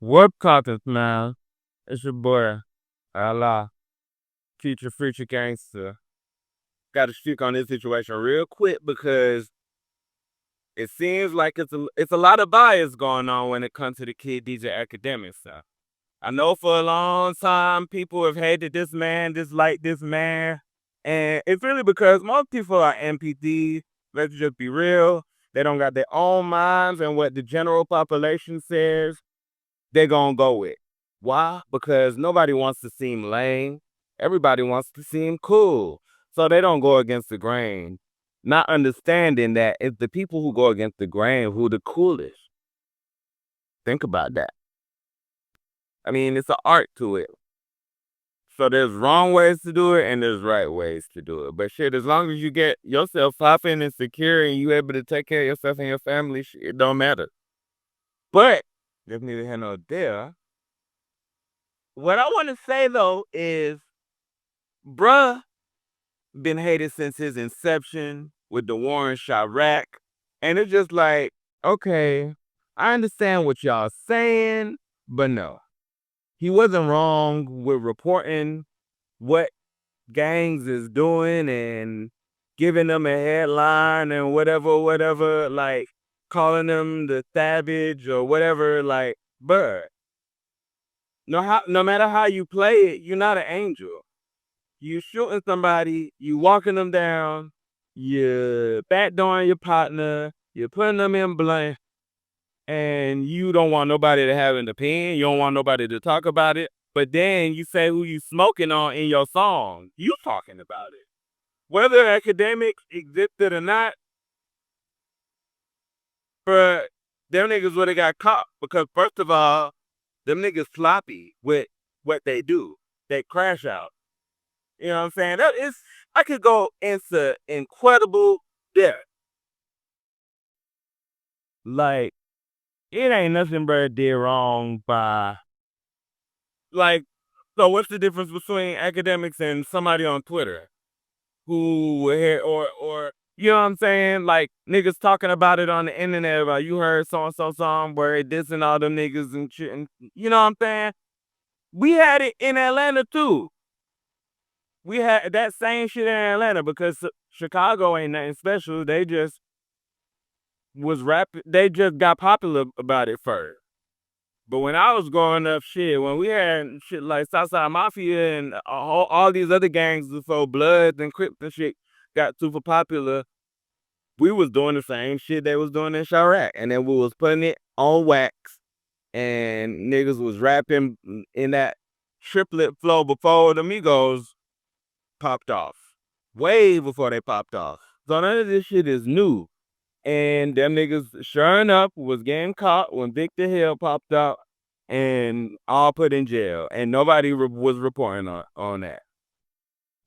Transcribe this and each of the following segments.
What content, man? It's your boy, Allah, future gangster. Got to speak on this situation real quick because it seems like it's a lot of bias going on when it comes to the kid DJ Akademiks. I know for a long time people have hated this man, disliked this man, and it's really because most people are MPD. Let's just be real. They don't got their own minds, and what the general population says, they're gonna go with. Why? Because nobody wants to seem lame. Everybody wants to seem cool. So they don't go against the grain. Not understanding that it's the people who go against the grain who the coolest. Think about that. I mean, it's an art to it. So there's wrong ways to do it and there's right ways to do it. But shit, as long as you get yourself popping and secure and you able to take care of yourself and your family, shit, it don't matter. But if neither here nor there, what I want to say though is, bruh been hated since his inception with the war in Chirac. And it's just like, okay, I understand what y'all saying, but no. He wasn't wrong with reporting what gangs is doing and giving them a headline and whatever, like calling them the savage or whatever, like, bruh. No matter how you play it, you're not an angel. You shooting somebody, you walking them down, you backdooring your partner, you're putting them in blank, and you don't want nobody to have an opinion. You don't want nobody to talk about it. But then you say who you smoking on in your song. You talking about it. Whether academics existed or not, for them niggas would have got caught. Because first of all, them niggas sloppy with what they do. They crash out. You know what I'm saying? That is, I could go into incredible depth. Like, it ain't nothing but did wrong by, like, so what's the difference between academics and somebody on Twitter who or you know what I'm saying? Like, niggas talking about it on the internet about you heard so and so song where it dissing all them niggas and shit. And, you know what I'm saying? We had it in Atlanta too. We had that same shit in Atlanta because Chicago ain't nothing special. They just was rapping. They just got popular about it first. But when I was growing up, shit, when we had shit like Southside Mafia and all these other gangs before Bloods and Crips and shit got super popular, we was doing the same shit they was doing in Chirac. And then we was putting it on wax. And niggas was rapping in that triplet flow before the Migos popped off. Way before they popped off. So none of this shit is new. And them niggas, sure enough, was getting caught when Victor Hill popped out and all put in jail. And nobody was reporting on that.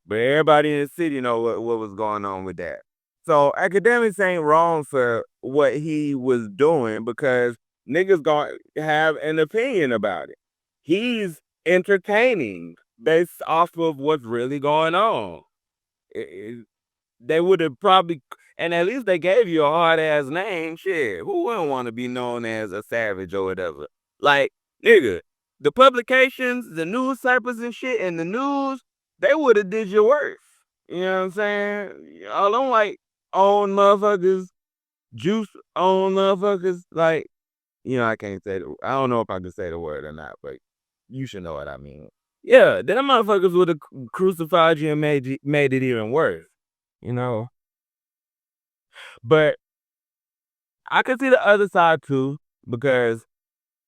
But everybody in the city know what was going on with that. So academics ain't wrong for what he was doing because niggas gonna have an opinion about it. He's entertaining based off of what's really going on. They would have probably, and at least they gave you a hard ass name. Shit, who wouldn't want to be known as a savage or whatever? Like, nigga, the publications, the newspapers and shit, and the news, they would have did your worst. You know what I'm saying? All them like old motherfuckers, juice on motherfuckers, like, you know, I can't say I don't know if I can say the word or not, but you should know what I mean. Yeah, them motherfuckers would have crucified you and made it even worse. You know? But I could see the other side too, because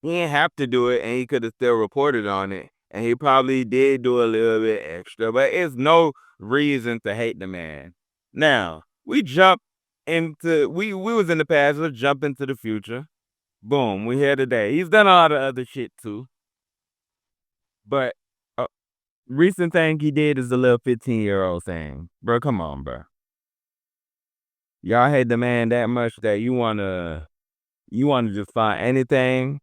he didn't have to do it and he could have still reported on it. And he probably did do a little bit extra, but it's no reason to hate the man. Now, we was in the past, let's jump into the future. Boom, we here today. He's done a lot of other shit too. But recent thing he did is the little 15-year-old thing. Bro, come on, bro. Y'all hate the man that much that you wanna just find anything?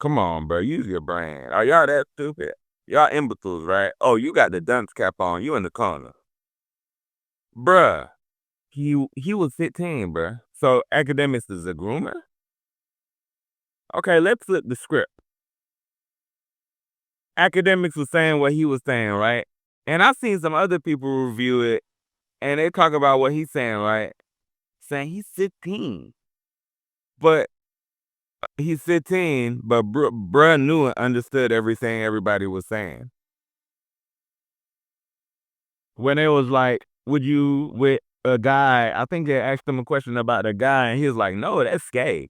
Come on, bro. Use your brain. Are y'all that stupid? Y'all imbeciles, right? Oh, you got the dunce cap on. You in the corner. Bruh. He was 15, bruh. So academics is a groomer? Okay, let's flip the script. Akademiks was saying what he was saying, right? And I seen some other people review it, and they talk about what he's saying, right? Saying he's 15, but he's 15, but bruh knew and understood everything everybody was saying. When it was like, would you with a guy? I think they asked him a question about a guy, and he was like, "No, that's gay."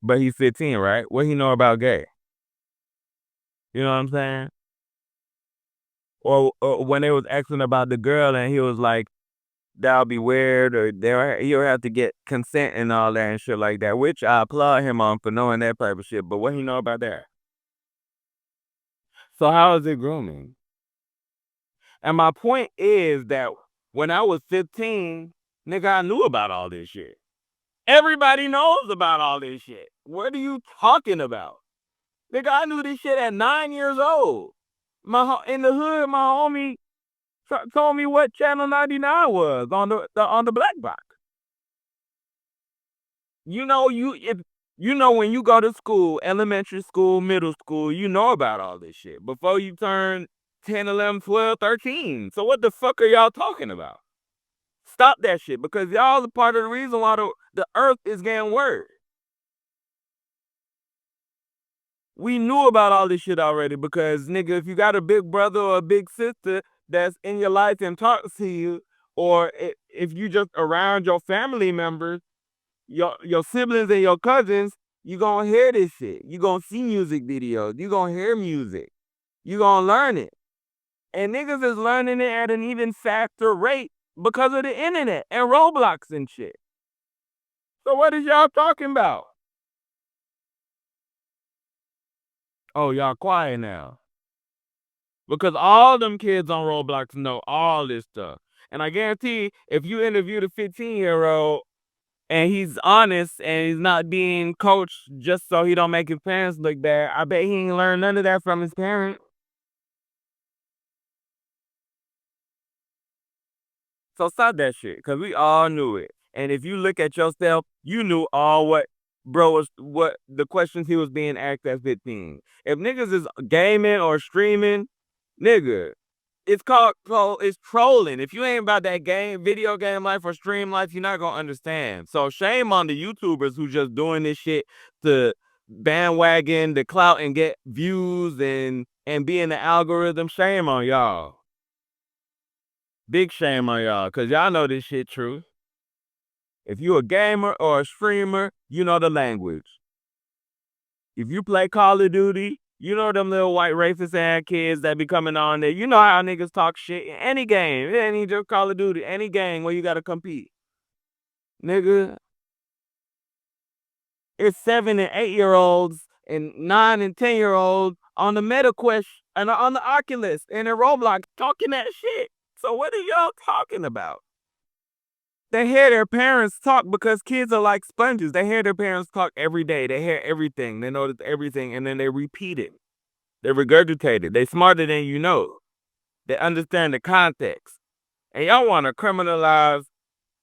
But he's 15, right? What he know about gay? You know what I'm saying? Or when they was asking about the girl, and he was like, "That'll be weird," or he'll have to get consent and all that and shit like that. Which I applaud him on for knowing that type of shit. But what he know about that? So how is it grooming? And my point is that when I was 15, nigga, I knew about all this shit. Everybody knows about all this shit. What are you talking about? Nigga, I knew this shit at 9 years old. In the hood, my homie told me what Channel 99 was on the black box. You know, when you go to school, elementary school, middle school, you know about all this shit before you turn 10, 11, 12, 13. So what the fuck are y'all talking about? Stop that shit, because y'all are part of the reason why the earth is getting worse. We knew about all this shit already, because nigga, if you got a big brother or a big sister that's in your life and talks to you, or if you just around your family members, your siblings and your cousins, you gonna hear this shit. You gonna see music videos. You gonna hear music. You gonna learn it. And niggas is learning it at an even faster rate because of the internet and Roblox and shit. So what is y'all talking about? Oh, y'all quiet now. Because all them kids on Roblox know all this stuff. And I guarantee if you interview the 15-year-old and he's honest and he's not being coached just so he don't make his parents look bad, I bet he ain't learned none of that from his parents. So stop that shit, because we all knew it. And if you look at yourself, you knew all what the questions he was being asked at 15. If niggas is gaming or streaming, nigga, it's trolling. If you ain't about that video game life or stream life, you're not gonna understand. So shame on the YouTubers who just doing this shit to bandwagon the clout and get views and be in the algorithm. Shame on y'all. Big shame on y'all, cause y'all know this shit true. If you a gamer or a streamer, you know the language. If you play Call of Duty, you know them little white racist ass kids that be coming on there. You know how niggas talk shit in any game. It ain't just Call of Duty. Any game where you gotta compete. Nigga, it's 7 and 8-year-olds and 9 and 10-year-olds on the MetaQuest and on the Oculus and in Roblox talking that shit. So what are y'all talking about? They hear their parents talk because kids are like sponges. They hear their parents talk every day. They hear everything. They notice everything, and then they repeat it. They regurgitate it. They smarter than you know. They understand the context. And y'all want to criminalize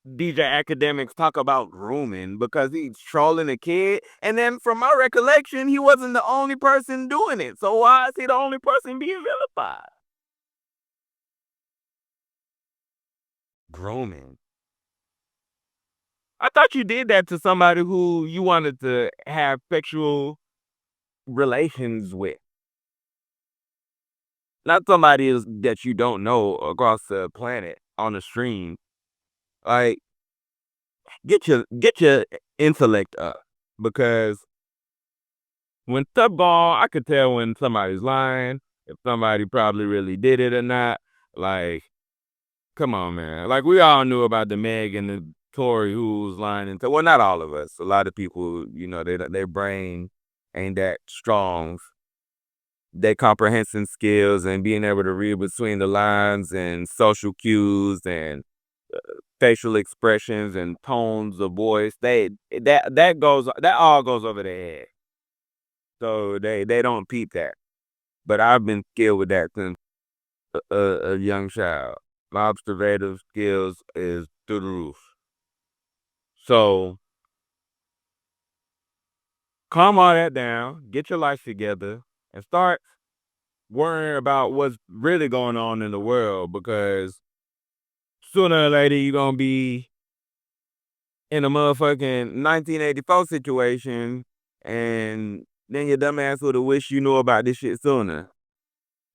DJ Akademiks talk about grooming because he's trolling a kid. And then from my recollection, he wasn't the only person doing it. So why is he the only person being vilified? Grooming. I thought you did that to somebody who you wanted to have sexual relations with. Not somebody that you don't know across the planet on the stream. Like, get your intellect up. Because when stuff gone, I could tell when somebody's lying, if somebody probably really did it or not. Like, come on, man. Like, we all knew about the Meg and the Tory who was lying. And well, not all of us. A lot of people, their brain ain't that strong. Their comprehension skills and being able to read between the lines and social cues and facial expressions and tones of voice, that all goes over their head. So they don't peep that. But I've been skilled with that since a young child. My observative skills is through the roof. So calm all that down, get your life together, and start worrying about what's really going on in the world, because sooner or later you're gonna be in a motherfucking 1984 situation, and then your dumb ass would have wished you knew about this shit sooner.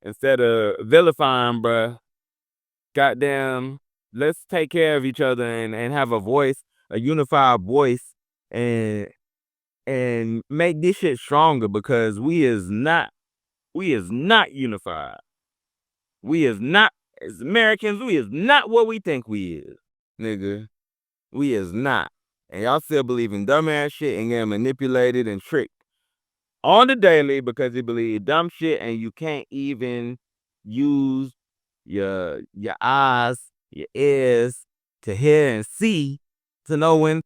Instead of vilifying, bruh, goddamn, let's take care of each other and have a voice, a unified voice, and make this shit stronger, because we is not unified. We is not, as Americans, we is not what we think we is, nigga. We is not. And y'all still believe in dumbass shit and getting manipulated and tricked on the daily because you believe dumb shit, and you can't even use your eyes, your ears to hear and see to know when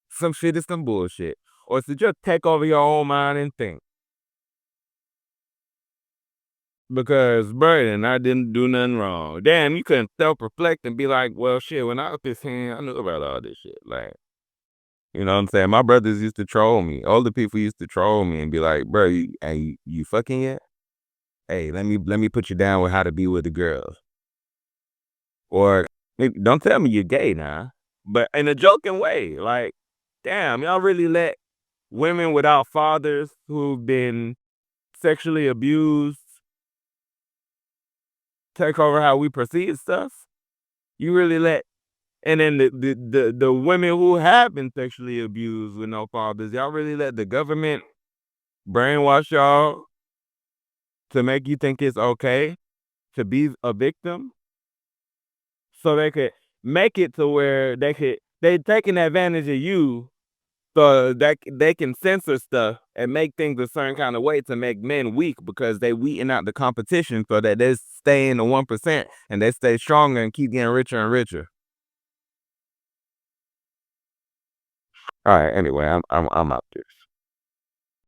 some shit is some bullshit. Or to just take over your own mind and think. Because, Brayden, I didn't do nothing wrong. Damn, you couldn't self-reflect and be like, well, shit, when I was 15, I knew about all this shit. Like, you know what I'm saying? My brothers used to troll me. Older people used to troll me and be like, bro, you fucking yet? Hey, let me put you down with how to be with the girls. Or, don't tell me you're gay now. But in a joking way. Like, damn, y'all really let women without fathers who've been sexually abused take over how we perceive stuff? You really let, and then the women who have been sexually abused with no fathers, y'all really let the government brainwash y'all to make you think it's okay to be a victim, so they could make it to where they taking advantage of you, so that they can censor stuff and make things a certain kind of way to make men weak, because they weeding out the competition so that they stay in the 1% and they stay stronger and keep getting richer and richer. All right. Anyway, I'm out there.